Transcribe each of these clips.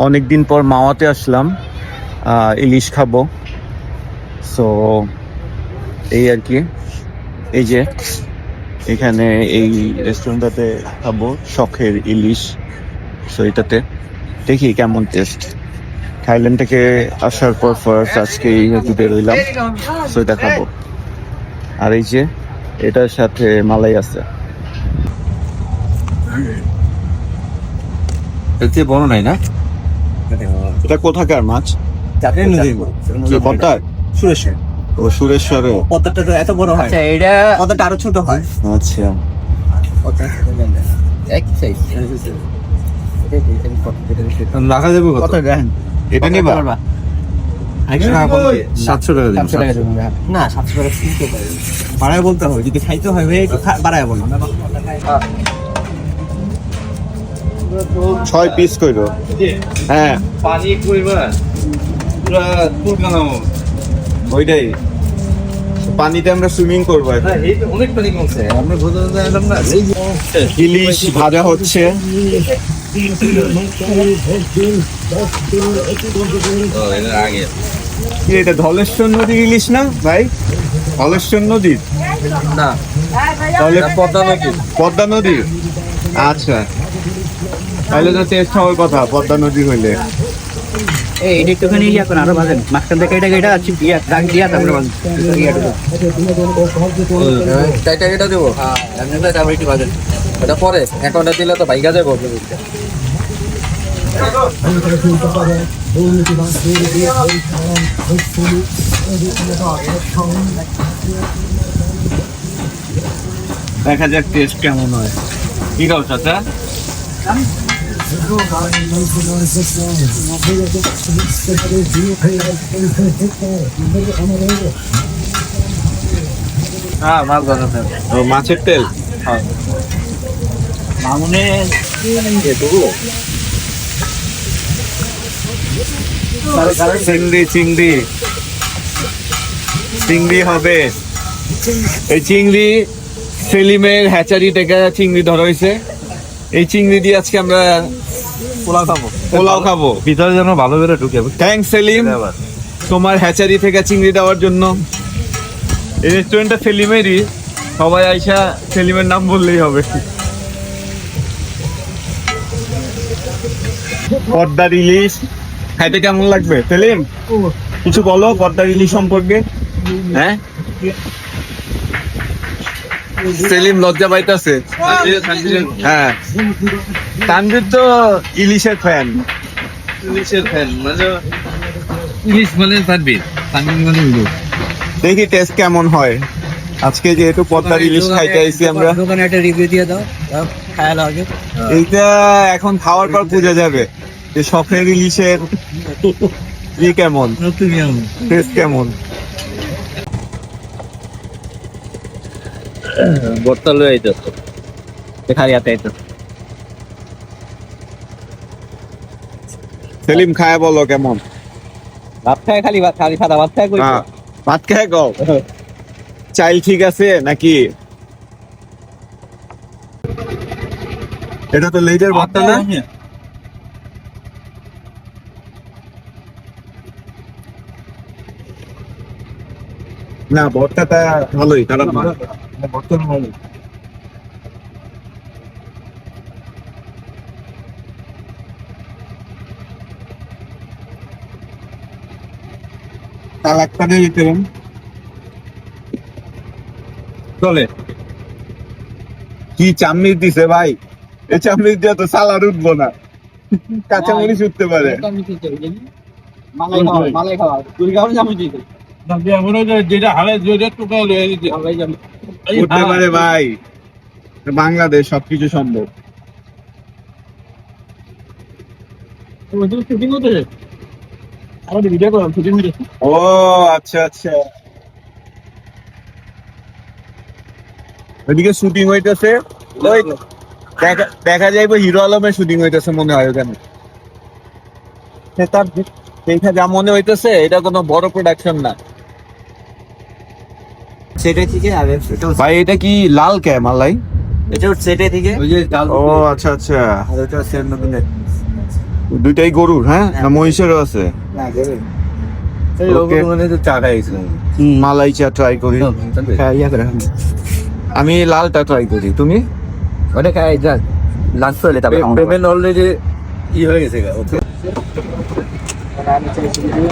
অনেকদিন পর মাওয়াতে আসলাম, ইলিশ খাবো। সো এই আর কি, এই যে এখানে এই রেস্টুরেন্টটাতে খাবো শখের ইলিশ। সো এটাতে দেখি কেমন টেস্ট। থাইল্যান্ড থেকে আসার পর ফার্স্ট আজকে এই বেরোইলাম, সো এটা খাবো। আর এই যে এটার সাথে মালাই আছে। বড় নাই না, এটা কোথাকার মাছ? পদ্মার? সুরেশ্বর। ও সুরেশ্বরে। পদ্মাটা তো এত বড় হয়, এটা পদ্মাটা আরো ছোট হয়। আচ্ছা, রাখা যাবে কত? এটা নিবা? 700 টাকা না, 700 টাকা কিনতে পারে, বাড়ায় বলতে হবে। যদি খাইতে হবে বাড়ায় বলো। 6 পিস কইরো। হ্যাঁ, পানি কইবা পুরা তুলকানো ওইটাই। পানিতে আমরা সুইমিং করবো এখন। এই তো অনেক পানি কমছে, আমরা ঘুরতে এলাম না। ইলিশ ভাজা হচ্ছে। আগে কি এটা ধলেশ্বর নদীর ইলিশ না ভাই? ধলেশ্বর নদীর না, তাহলে পদ্মা নদী। পদ্মা নদীর। আচ্ছা, তাহলে তো টেস্ট হওয়ার কথা পদ্মা নদী হইলে। এটা একটুখানি ইয়া করে আরো ভাজেন, মাঝখান থেকে এটা আছে দিয়া দাগ দিয়া তারপরে ভাজেন। এটা দেবো, তারপরে একটু ভাজেন। এটা পরে অ্যাকাউন্টে দিলে তো ভাইগা যাবো। দেখা যাক টেস্ট কেমন হয়। কি খাও চাচা? হ্যাঁ, মাছ ভাজা। ও মাছের তেল। মামুনে চিংড়ি চিংড়ি চিংড়ি হবে। এই চিংড়ি সেলিমের হ্যাচারি থেকে চিংড়ি ধরা হয়েছে। এই চিংড়ি দিয়ে আজকে আমরা পোলাও খাবো। ভিতরে যেন ভালো করে ঢুকে। থ্যাংকস সেলিম, তোমার হ্যাচারি থেকে চিংড়ি দেওয়ার জন্য। এই রেস্টুরেন্টটা সেলিমেরই, সবাই আইসা সেলিমের নাম বললেই হবে। পদ্মার ইলিশ খাইতে কেমন লাগবে সেলিম? কিছু বলো পদ্মার ইলিশ সম্পর্কে। হ্যাঁ, সেলিম লজ্জা পাইতেছে। হ্যাঁ, তানভীর তো ইলিশের ফ্যান। মানে ইলিশ মানে তানভীর, তানভীর মানে ইলিশ। দেখি টেস্ট কেমন হয়। আজকে যেহেতু পদ্মার ইলিশ খাইতে আইছি আমরা। দোকানে একটা রিভিউ দিয়ে দাও, খায়াল আগে। এইটা এখন খাওয়ার পর বোঝা যাবে যে শখের ইলিশের ই কেমন, টেস্ট কেমন। বর্তা লয়ে আইতাছ খাইয়াতে এটা সেলিম খায় বলো কেমন। ভাত খায়, খালি ভাত, খালি সাদা ভাত খায়। হ্যাঁ, ভাত খায় গাও। চাইল ঠিক আছে নাকি? এটা তো লেজের ভর্তা না? না, ভর্তাটা ভালোই, খারাপ না। ভর্তা ভালো। তালাকটা দিয়ে দিতে হবে। চলে। কি চামড়ি দিছে ভাই, এই চামড়ি দিয়ে তো সালাদ উঠবো না, কাঁচামরিচ উঠতে পারে। মালাই খাওয়া তুই খাওয়া যাবে দিতে যেটা হালে যেটা টুকা লয়ে দিতে উঠতে পারে ভাই, বাংলাদেশ সবকিছু সম্ভব। শুটিং হতে আমাদের ভিডিও করলাম, শুটিং হতে। ও আচ্ছা আচ্ছা, ওইদিকে শুটিং হইতেছে। ওই দেখা যাইব হিরো আলমের শুটিং হইতেছে মনে হয় ওখানে। তার দেখা যা মনে হইতেছে এটা কোনো বড় প্রোডাকশন না। সেটাই থেকে আর এটা ভাই এটা কি লাল কে মালাই? এটা সেটাই থেকে ওই যে ডাল ও আচ্ছা আচ্ছা, আর ওটা হচ্ছে নতুন দুইটাই গরুর, হ্যাঁ না মহিষেরও আছে? না গেলে এই লোক মানে তো চা খাইছিল মালাই চা ট্রাই করি। হ্যাঁ ইয়া করে আমি লালটা ট্রাই করি, তুমি? ওটা খাই যাক লাঞ্চ হলে তারপরে পেমেন্ট অলরেডি হয়ে গেছে ওকে আমি চাইছি যে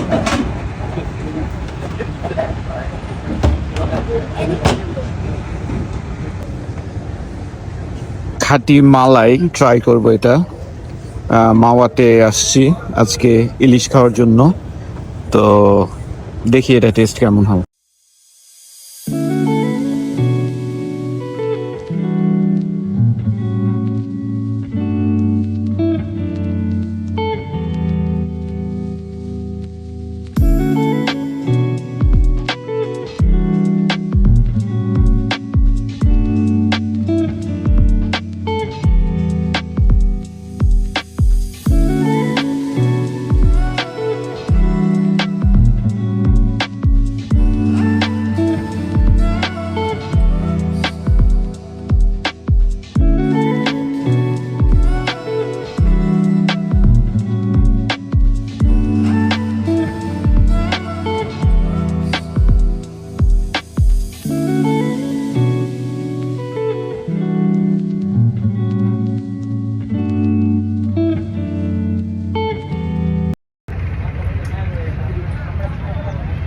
খাঁটি মালাই ট্রাই করব এটা। মাওয়াতে আসছি আজকে ইলিশ খাওয়ার জন্য, তো দেখি এটা টেস্ট কেমন হয়।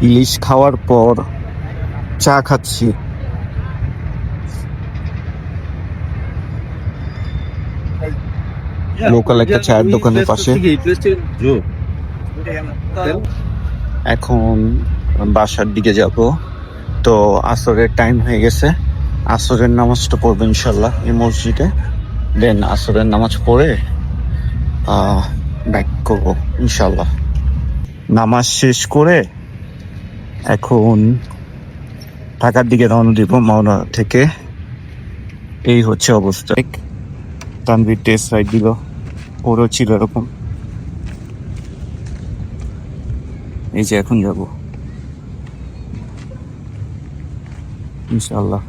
ইলিশ খাওয়ার পর চা খাচ্ছি। লোকাল একটা চায়ের দোকানের পাশে। এখন বাসার দিকে যাব, তো আসরের টাইম হয়ে গেছে। আসরের নামাজটা পড়বো ইনশাল্লাহ এই মসজিদে, দেন আসরের নামাজ পড়ে ব্যাক করবো ইনশাল্লাহ। নামাজ শেষ করে এখন ঢাকার দিকে রওনা দিব। মাওনা থেকে এই হচ্ছে অবস্থা। তানভীর টেস্ট রাইড দিল, ওরও ছিল এরকম। এই যে এখন যাব ইনশাল্লাহ।